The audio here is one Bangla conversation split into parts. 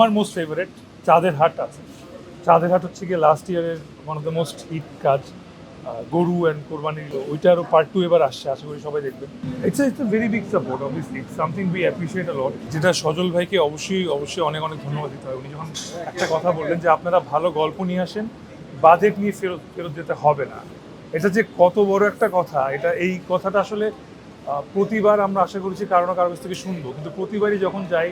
আমার মোস্ট ফেভারিট চাঁদের হাট আছে। চাঁদের হাট হচ্ছে গিয়ে লাস্ট ইয়ারের one of the most hit কাজ, গরু অ্যান্ড কোরবানির। ওইটারও পার্ট 2 এবার আসছে, আশা করি সবাই দেখবেন। It's a very big support, obviously it's something we appreciate a lot. যেটা সজল ভাইকে অবশ্যই অনেক ধন্যবাদ দিতে হয়। উনি যখন একটা কথা বললেন যে আপনারা ভালো গল্প নিয়ে আসেন, বাজেট নিয়ে ফেরত যেতে হবে না, এটা যে কত বড় একটা কথা। এই কথাটা আসলে প্রতিবার আমরা আশা করেছি কারো না কারো কাছ থেকে শুনবো, কিন্তু প্রতিবারই যখন যাই,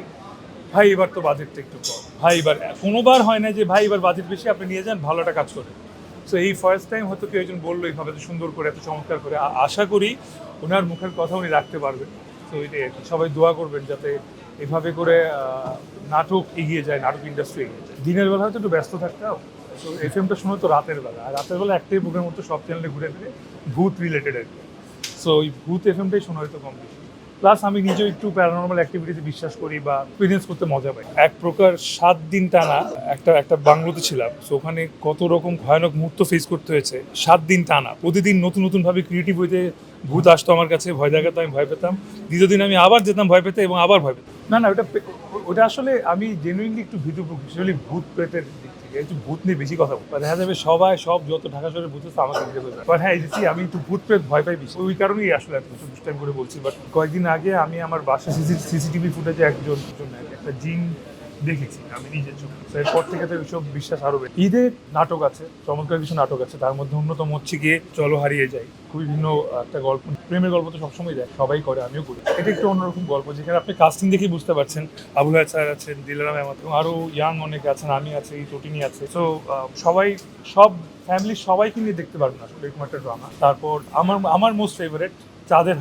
ভাই এবার তো বাজেটটা একটু কম, ভাই এবার, কোনোবার হয় না যে ভাই এবার বাজেট বেশি, আপনি নিয়ে যান, ভালো একটা কাজ করে। সো এই ফার্স্ট টাইম হয়তো কেউ একজন বললো এইভাবে এত সুন্দর করে, এত চমৎকার করে। আশা করি ওনার মুখের কথা উনি রাখতে পারবেন। তো এটাই আর কি। সবাই দোয়া করবেন যাতে এভাবে করে নাটক এগিয়ে যায়, নাটক ইন্ডাস্ট্রি এগিয়ে যায়। দিনের বেলা হয়তো একটু ব্যস্ত থাকতাম, তো এফএমটা শুনে তো রাতের বেলা, আর রাতের বেলা একটাই বুকের মতো সব চ্যানেলে ঘুরে ফিরে ভূত রিলেটেড আর কি। সো ওই ভূত এফএমটাই শোনা হয়তো কম বেশি। প্লাস আমি নিজেও একটু প্যারানর্মাল অ্যাক্টিভিটিতে বিশ্বাস করি বা এক্সপিরিয়েন্স করতে মজা পাই। এক প্রকার 7 দিন টানা একটা বাংলোতে ছিলাম। সো ওখানে কত রকম ভয়ানক মুহূর্ত ফেস করতে হয়েছে 7 দিন টানা। প্রতিদিন নতুনভাবে ক্রিয়েটিভ হইতে ভূত আসতো আমার কাছে, ভয় দেখাতো, আমি ভয় পেতাম। দ্বিতীয় দিন আমি আবার যেতাম ভয় পেতে, এবং আবার ভয় পেতাম। না ওটা আসলে আমি জেনুইনলি একটু ভীতু প্রকৃতি, ভূত প্রেতের দিক থেকে একটু ভূত নিয়ে বেশি কথা বলি। দেখা যাবে সব যত ঢাকা শহরে ভূত আছে আমাকে দিতে হবে। বাট হ্যাঁ, আমি একটু ভূত প্রেত ভয় পাই বেশি, ওই কারণেই আসলে এত কিছু দুষ্টাইম করে বলছি। বাট কয়েকদিন আগে আমি আমার বাসা সিসিটিভি ফুটেজে একটা জিন দেখেছি আমি নিজের চোখে। এরপর থেকে তো এইসব বিশ্বাস আরো বেশি। ঈদের নাটক আছে, চমৎকার কিছু নাটক আছে, তার মধ্যে অন্যতম হচ্ছে গিয়ে চলো হারিয়ে যাই। খুবই ভিন্ন একটা গল্প, প্রেমের গল্প তো সবসময় দেয়, সবাই করে, আমিও করি। এটা একটু অন্যরকম গল্প, যেখানে আপনি কাস্টিং দেখেই বুঝতে পারছেন আবুল হায়াত স্যার আছেন, দিলারা ম্যাম আছেন, আরো ইয়াং অনেকে আছেন, আমি আছি, তটিনী আছে। তো সব ফ্যামিলির সবাইকে নিয়ে দেখতে পারবেন আসলে এরকম একটা ড্রামা। তারপর আমার মোস্ট ফেভারিট চাঁদের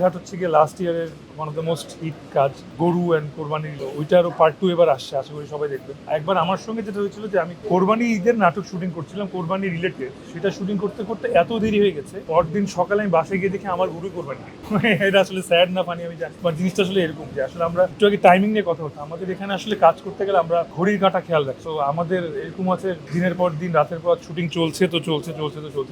হাট হচ্ছে গিয়ে লাস্ট ইয়ারের one of the most hit কাজ, গরু অ্যান্ড কোরবানির। ওইটারও পার্ট 2 এবার আসছে, আশা করি সবাই দেখবেন। একবার আমার সঙ্গে যেটা হয়েছিল যে আমি কোরবানি ঈদের নাটক শুটিং করছিলাম, কোরবানি রিলেটেড। সেটা শুটিং করতে করতে এত দেরি হয়ে গেছে, পরদিন সকালে আমি বাসে গিয়ে দেখি আমার গরু কোরবানি। এটা আসলে স্যাড না ফানি আমি জানি, বাট জিনিসটা আসলে এরকম যে আসলে আমরা একটু আগে টাইমিং নিয়ে কথা হতো, আমাদের এখানে আসলে কাজ করতে গেলে আমরা ঘড়ির কাঁটা খেয়াল রাখি। তো আমাদের এরকম আছে, দিনের পর দিন রাতের পর শুটিং চলছে,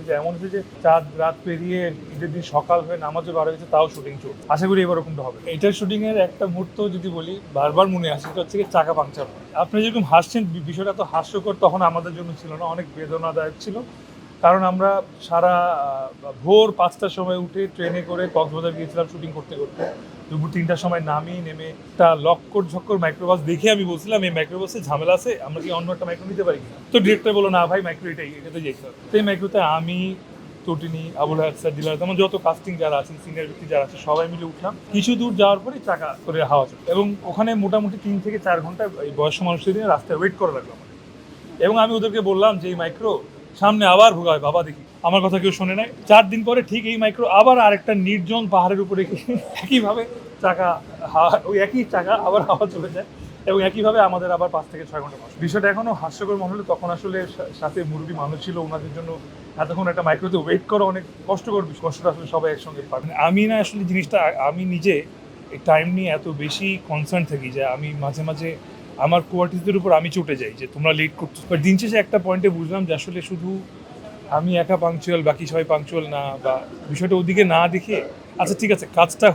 যে এমন হচ্ছে যে চাঁদ রাত পেরিয়ে ঈদের দিন সকাল হয়ে নামাজে বার হয়েছে, তাও শুটিং চলছে। আশা করি এবার ওরকমটা হবে। এটার শুটিং এর একটা মুহূর্ত যদি বলি, বারবার মনে আসে, সেটা হচ্ছে চাকা পাংচার। আপনি যেরকম হাসছেন, বিষয়টা তো হাস্যকর তখন আমাদের জন্য ছিল না, অনেক বেদনাদায়ক ছিল। কারণ আমরা সারা ভোর 5টার সময় উঠে ট্রেনে করে কক্সবাজার গিয়েছিলাম শুটিং করতে দুপুর 3টার সময় নেমে একটা লক্কর ঝক্কর মাইক্রোবাস দেখে আমি বলছিলাম এই মাইক্রোবাসে ঝামেলা আছে, আমরা কি অন্য একটা মাইক্রো নিতে পারি? তো ডিরেক্টর বলো, না ভাই মাইক্রো এটাতে যেতে হবে। তো এই মাইক্রোতে আমি, তটিনী, আবুল হায়াত স্যার, দিলার, তেমন যত কাস্টিং যারা আছেন, সিনিয়র ব্যক্তি যারা আছে, সবাই মিলে উঠলাম। কিছু দূর যাওয়ার পরে চাকা করে হাওয়া চলে, এবং ওখানে মোটামুটি 3 থেকে 4 ঘন্টা এই বয়স্ক মানুষদের নিয়ে রাস্তায় ওয়েট করা লাগলো আমাদের। এবং আমি ওদেরকে বললাম যে এই মাইক্রো সামনে আবার ভোগা হয়, বাবা দেখি। আমার কথা কেউ শোনে নাই। 4 দিন পরে ঠিক এই মাইক্রো আবার আরেকটা নির্জন পাহাড়ের উপরে একইভাবে ওই একই চাকা আবার হাওয়া চলে যায়, এবং একইভাবে আমাদের আবার 5 থেকে 6 ঘন্টা বসে। বিষয়টা এখনো হাস্যকর মনে হলে, তখন আসলে সাথে মুরব্বী মানুষ ছিল, ওনাদের জন্য এতক্ষণ একটা মাইক্রোতে ওয়েট করা অনেক কষ্টকর। কষ্টটা আসলে সবাই একসঙ্গে পারবে। আমি না আসলে জিনিসটা, আমি নিজে টাইম নিয়ে এত বেশি কনসার্ন থাকি যে আমি মাঝে মাঝে আমার কোয়ার্টিসদের উপর আমি চটে যাই যে তোমরা লেট করছো। বাট দিন শেষে একটা পয়েন্টে বুঝলাম যে আসলে শুধু আমি একা পাংচুয়াল, বাকি সবাই পাংচুয়াল না, বা বিষয়টা ওদিকে না দেখে, আচ্ছা ঠিক আছে, কাজটা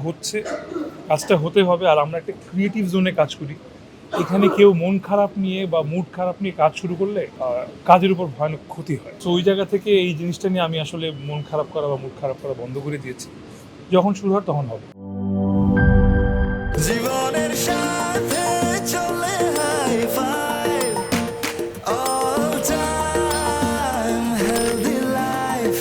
হতে হবে। আর আমরা একটা ক্রিয়েটিভ জোনে কাজ করি, এখানে কেউ মন খারাপ নিয়ে বা মুড খারাপ নিয়ে কাজ শুরু করলে কাজের উপর ভয়ানক ক্ষতি হয়। তো ওই জায়গা থেকে এই জিনিসটা নিয়ে আমি আসলে মন খারাপ করা বা মুড খারাপ করা বন্ধ করে দিয়েছি। যখন শুরু হয় তখন হবে। জীবনের সাথে চলে high five, all time healthy life.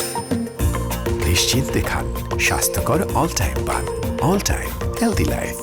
নিশ্চিন্তে খান, স্বাস্থ্যকর অল টাইম পান। All time healthy life.